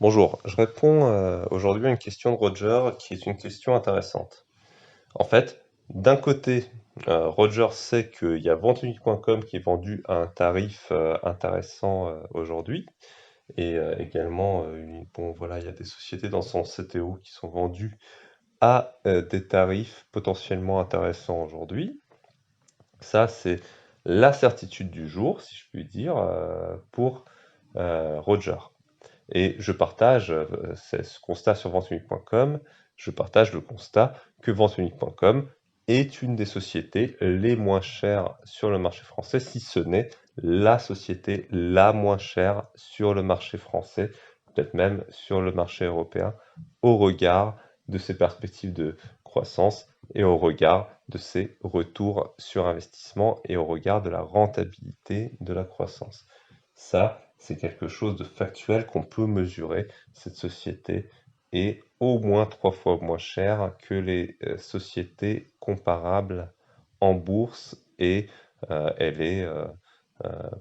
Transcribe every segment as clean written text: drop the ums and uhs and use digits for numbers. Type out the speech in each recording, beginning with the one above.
Bonjour, je réponds aujourd'hui à une question de Roger qui est une question intéressante. En fait, d'un côté, Roger sait qu'il y a venteunique.com qui est vendu à un tarif intéressant aujourd'hui et également, bon voilà, il y a des sociétés dans son CTO qui sont vendues à des tarifs potentiellement intéressants aujourd'hui. Ça, c'est la certitude du jour, si je puis dire, pour Roger. Et je partage ce constat sur venteunique.com, je partage le constat que venteunique.com est une des sociétés les moins chères sur le marché français, si ce n'est la société la moins chère sur le marché français, peut-être même sur le marché européen, au regard de ses perspectives de croissance et au regard de ses retours sur investissement et au regard de la rentabilité de la croissance. Ça, c'est quelque chose de factuel qu'on peut mesurer. Cette société est au moins 3 fois moins chère que les sociétés comparables en bourse et elle est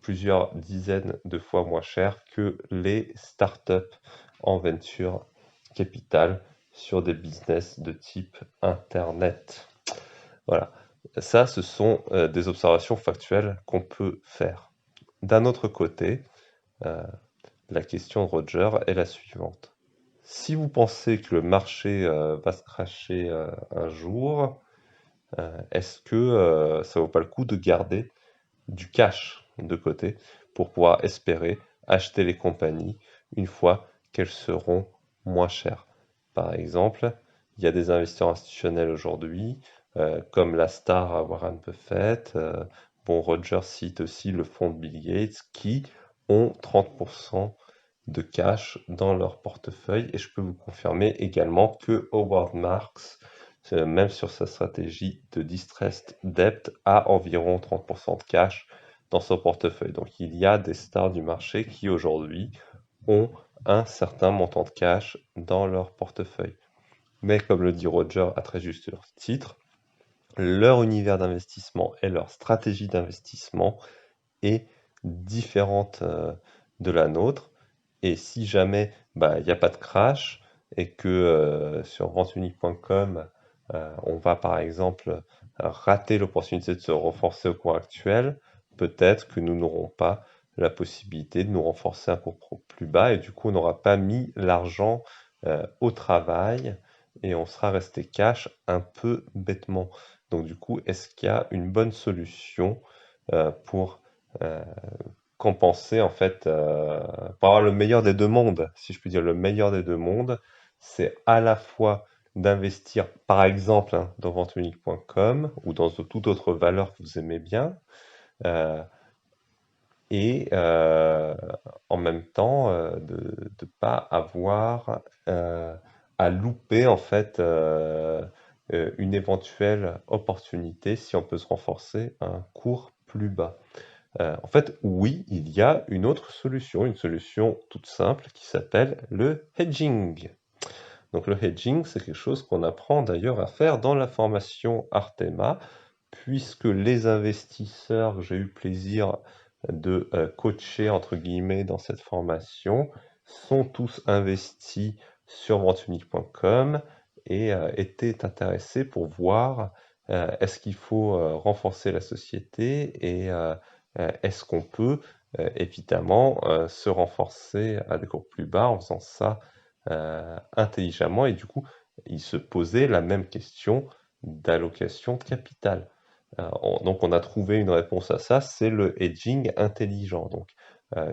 plusieurs dizaines de fois moins chère que les startups en venture capital sur des business de type Internet. Voilà. Ça, ce sont des observations factuelles qu'on peut faire. D'un autre côté, euh, la question de Roger est la suivante. Si vous pensez que le marché va se crasher un jour, est-ce que ça vaut pas le coup de garder du cash de côté pour pouvoir espérer acheter les compagnies une fois qu'elles seront moins chères? Par exemple, il y a des investisseurs institutionnels aujourd'hui, comme la star Warren Buffett, bon, Roger cite aussi le fonds de Bill Gates, qui ont 30% de cash dans leur portefeuille. Et je peux vous confirmer également que Howard Marks, même sur sa stratégie de distressed debt, a environ 30% de cash dans son portefeuille. Donc il y a des stars du marché qui aujourd'hui ont un certain montant de cash dans leur portefeuille. Mais comme le dit Roger à très juste titre, leur univers d'investissement et leur stratégie d'investissement est différente de la nôtre. Et si jamais bah, il n'y a pas de crash et que sur venteunique.com, on va par exemple rater l'opportunité de se renforcer au cours actuel, peut-être que nous n'aurons pas la possibilité de nous renforcer un cours plus bas et du coup on n'aura pas mis l'argent au travail et on sera resté cash un peu bêtement. Donc du coup, est-ce qu'il y a une bonne solution pour euh, compenser en fait, pour avoir le meilleur des deux mondes, si je puis dire, le meilleur des deux mondes, c'est à la fois d'investir, par exemple, hein, dans venteunique.com ou dans toute autre valeur que vous aimez bien, euh, et en même temps de ne pas avoir à louper en fait une éventuelle opportunité si on peut se renforcer à un cours plus bas. En fait, oui, il y a une solution toute simple qui s'appelle le hedging. Donc le hedging, c'est quelque chose qu'on apprend d'ailleurs à faire dans la formation Artema, puisque les investisseurs que j'ai eu plaisir de coacher, entre guillemets, dans cette formation, sont tous investis sur ventunique.com et étaient intéressés pour voir est-ce qu'il faut renforcer la société et est-ce qu'on peut évidemment se renforcer à des cours plus bas en faisant ça intelligemment et du coup, ils se posaient la même question d'allocation de capital. Donc on a trouvé une réponse à ça, c'est le hedging intelligent. Donc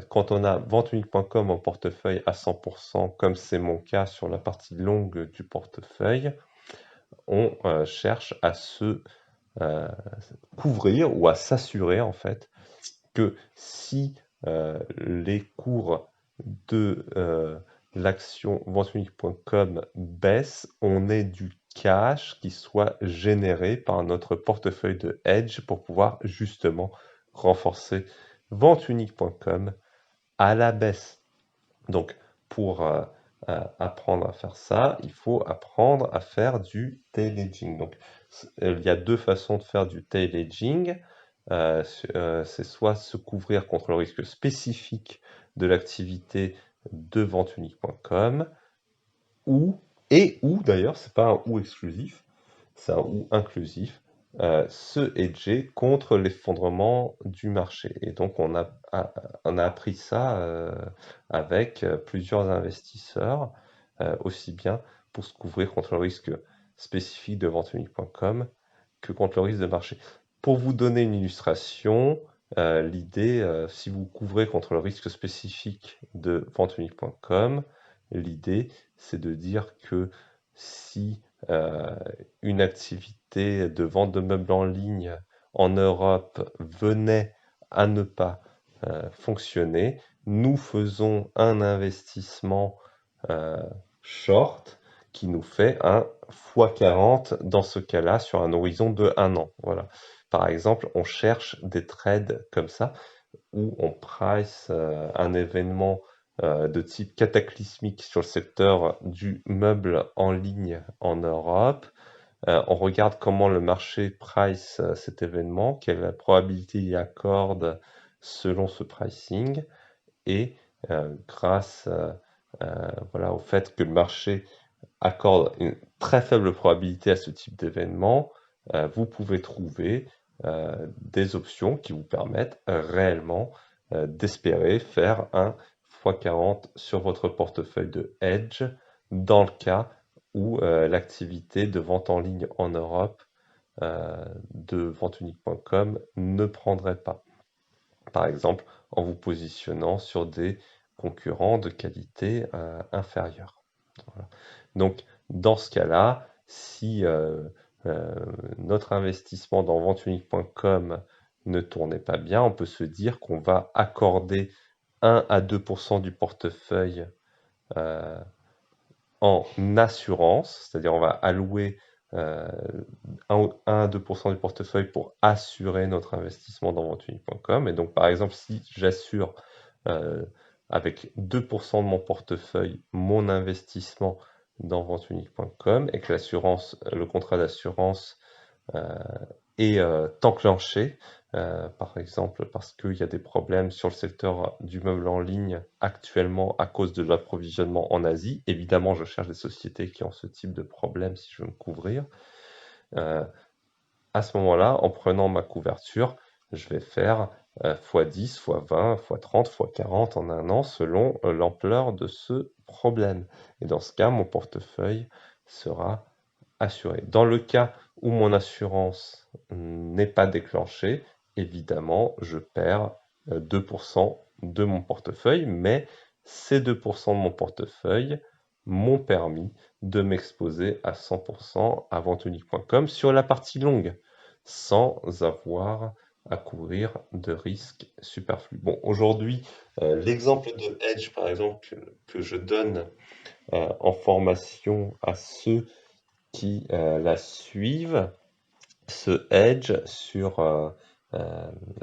quand on a venteunique.com en portefeuille à 100%, comme c'est mon cas sur la partie longue du portefeuille, on cherche à se euh, couvrir ou à s'assurer en fait que si les cours de l'action venteunique.com baissent, on ait du cash qui soit généré par notre portefeuille de hedge pour pouvoir justement renforcer venteunique.com à la baisse. Donc, pour apprendre à faire ça, il faut apprendre à faire du tail hedging. Donc, il y a deux façons de faire du tail hedging. C'est soit se couvrir contre le risque spécifique de l'activité de venteunique.com ou d'ailleurs, c'est pas un ou exclusif, c'est un ou inclusif, se hedger contre l'effondrement du marché. Et donc on a appris ça avec plusieurs investisseurs, aussi bien pour se couvrir contre le risque spécifique de venteunique.com que contre le risque de marché. Pour vous donner une illustration, l'idée, si vous couvrez contre le risque spécifique de venteunique.com, l'idée, c'est de dire que si une activité de vente de meubles en ligne en Europe venait à ne pas fonctionner, nous faisons un investissement euh, short qui nous fait un x40 dans ce cas-là sur un horizon de 1 an. Voilà. Par exemple, on cherche des trades comme ça où on price un événement de type cataclysmique sur le secteur du meuble en ligne en Europe. On regarde comment le marché price cet événement, quelle probabilité il accorde selon ce pricing, et grâce voilà, au fait que le marché accorde une très faible probabilité à ce type d'événement, vous pouvez trouver des options qui vous permettent réellement d'espérer faire un x40 sur votre portefeuille de hedge dans le cas où l'activité de vente en ligne en Europe de venteunique.com ne prendrait pas. Par exemple, en vous positionnant sur des concurrents de qualité inférieure. Voilà. Donc, dans ce cas-là, si notre investissement dans venteunique.com ne tournait pas bien, on peut se dire qu'on va accorder 1 à 2% du portefeuille euh, en assurance, c'est-à-dire on va allouer 1 à 2% du portefeuille pour assurer notre investissement dans venteunique.com. Et donc, par exemple, si j'assure euh, avec 2% de mon portefeuille mon investissement dans venteunique.com et que le contrat d'assurance euh, est enclenché, par exemple parce qu'il y a des problèmes sur le secteur du meuble en ligne actuellement à cause de l'approvisionnement en Asie. Évidemment, je cherche des sociétés qui ont ce type de problème si je veux me couvrir. Euh, à ce moment-là, en prenant ma couverture, je vais faire x10, x20, x30, x40 en 1 an selon l'ampleur de ce problème. Et dans ce cas, mon portefeuille sera assuré. Dans le cas où mon assurance n'est pas déclenchée, évidemment, je perds 2% de mon portefeuille, mais ces 2% de mon portefeuille m'ont permis de m'exposer à 100% à venteunique.com sur la partie longue, sans avoir à couvrir de risques superflus. Bon, aujourd'hui, l'exemple de hedge, par exemple, que je donne en formation à ceux qui la suivent, ce hedge sur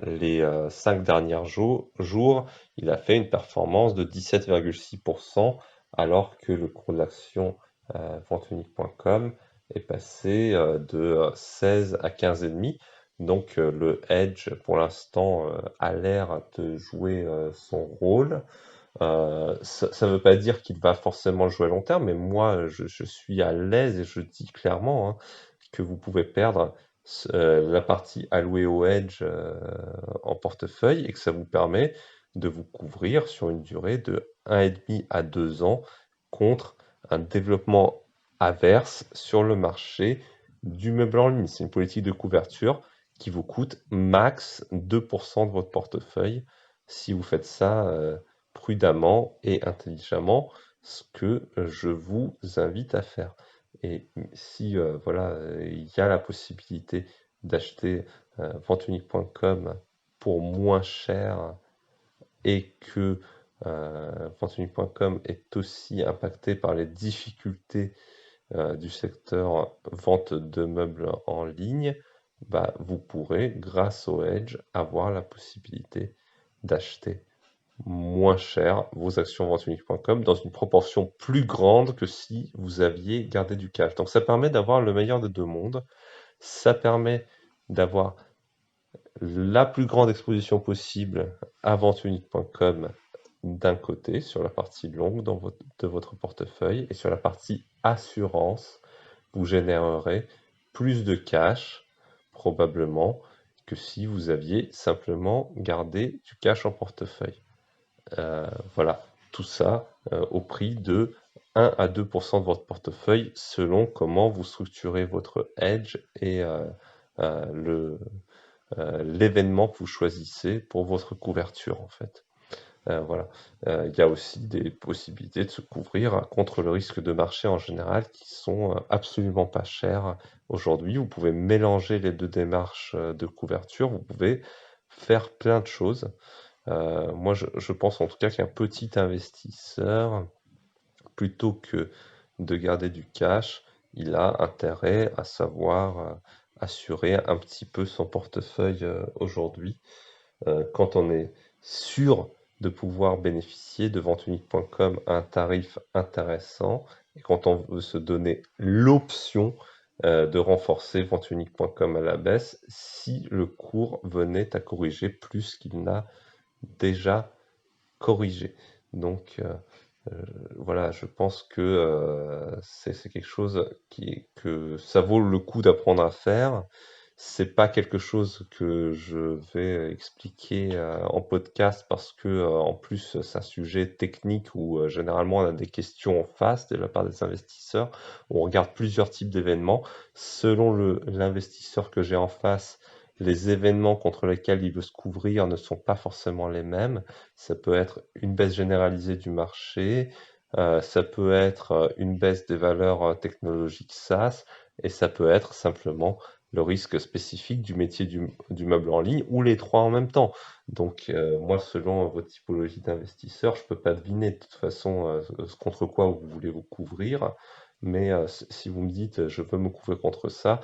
les 5 derniers jours, il a fait une performance de 17,6% alors que le cours de l'action venteunique.com est passé de 16 à 15,5. Donc le hedge pour l'instant a l'air de jouer son rôle. Ça ne veut pas dire qu'il va forcément jouer à long terme, mais moi je suis à l'aise et je dis clairement hein, que vous pouvez perdre la partie allouée au hedge en portefeuille et que ça vous permet de vous couvrir sur une durée de 1,5 à 2 ans contre un développement averse sur le marché du meuble en ligne. C'est une politique de couverture qui vous coûte max 2% de votre portefeuille si vous faites ça prudemment et intelligemment, ce que je vous invite à faire. Et si voilà, il y a la possibilité d'acheter venteunique.com pour moins cher et que venteunique.com est aussi impacté par les difficultés du secteur vente de meubles en ligne, bah, vous pourrez, grâce au hedge, avoir la possibilité d'acheter moins cher vos actions venteunique.com dans une proportion plus grande que si vous aviez gardé du cash. Donc ça permet d'avoir le meilleur des deux mondes. Ça permet d'avoir la plus grande exposition possible à venteunique.com d'un côté, sur la partie longue de votre portefeuille, et sur la partie assurance, vous générerez plus de cash, probablement, que si vous aviez simplement gardé du cash en portefeuille. Voilà, tout ça au prix de 1 à 2% de votre portefeuille selon comment vous structurez votre hedge et l'événement que vous choisissez pour votre couverture en fait. Voilà. Il y a aussi des possibilités de se couvrir contre le risque de marché en général qui sont absolument pas chères aujourd'hui. Vous pouvez mélanger les deux démarches de couverture, vous pouvez faire plein de choses. Moi, je pense en tout cas qu'un petit investisseur, plutôt que de garder du cash, il a intérêt à savoir assurer un petit peu son portefeuille aujourd'hui. Quand on est sûr de pouvoir bénéficier de venteunique.com à un tarif intéressant et quand on veut se donner l'option de renforcer venteunique.com à la baisse si le cours venait à corriger plus qu'il n'a déjà corrigé. Donc voilà, je pense que c'est quelque chose que ça vaut le coup d'apprendre à faire. C'est pas quelque chose que je vais expliquer en podcast parce que en plus c'est un sujet technique où généralement on a des questions en face de la part des investisseurs. On regarde plusieurs types d'événements. Selon l'investisseur que j'ai en face, les événements contre lesquels il veut se couvrir ne sont pas forcément les mêmes. Ça peut être une baisse généralisée du marché, ça peut être une baisse des valeurs technologiques SaaS, et ça peut être simplement le risque spécifique du métier du meuble en ligne, ou les trois en même temps. Donc moi, selon votre typologie d'investisseur, je ne peux pas deviner de toute façon contre quoi vous voulez vous couvrir, mais si vous me dites je veux me couvrir contre ça,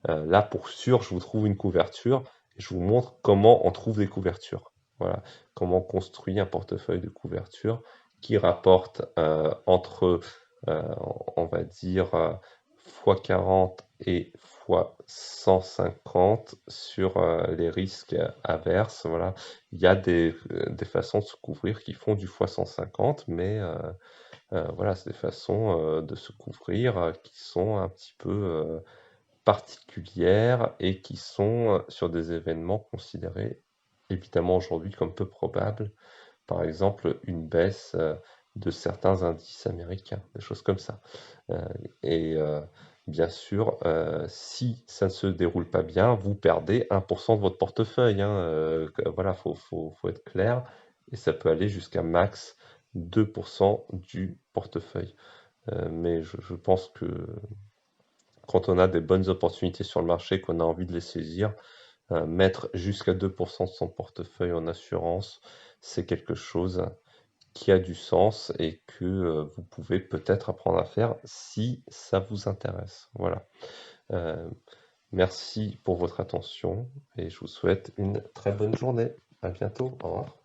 là pour sûr, je vous trouve une couverture, et je vous montre comment on trouve des couvertures. Voilà, comment on construit un portefeuille de couverture qui rapporte entre, on va dire, x40 et x150 sur les risques averses. Voilà. Il y a des façons de se couvrir qui font du x150, mais voilà, c'est des façons de se couvrir qui sont un petit peu particulières et qui sont sur des événements considérés évidemment aujourd'hui comme peu probables. Par exemple, une baisse de certains indices américains, des choses comme ça. Euh, et bien sûr, si ça ne se déroule pas bien, vous perdez 1% de votre portefeuille, hein. Voilà, faut être clair. Et ça peut aller jusqu'à max 2% du portefeuille. Mais je pense que quand on a des bonnes opportunités sur le marché, qu'on a envie de les saisir, mettre jusqu'à 2% de son portefeuille en assurance, c'est quelque chose qui a du sens et que vous pouvez peut-être apprendre à faire si ça vous intéresse. Voilà. Euh, Merci pour votre attention et je vous souhaite une très bonne journée. À bientôt. Au revoir.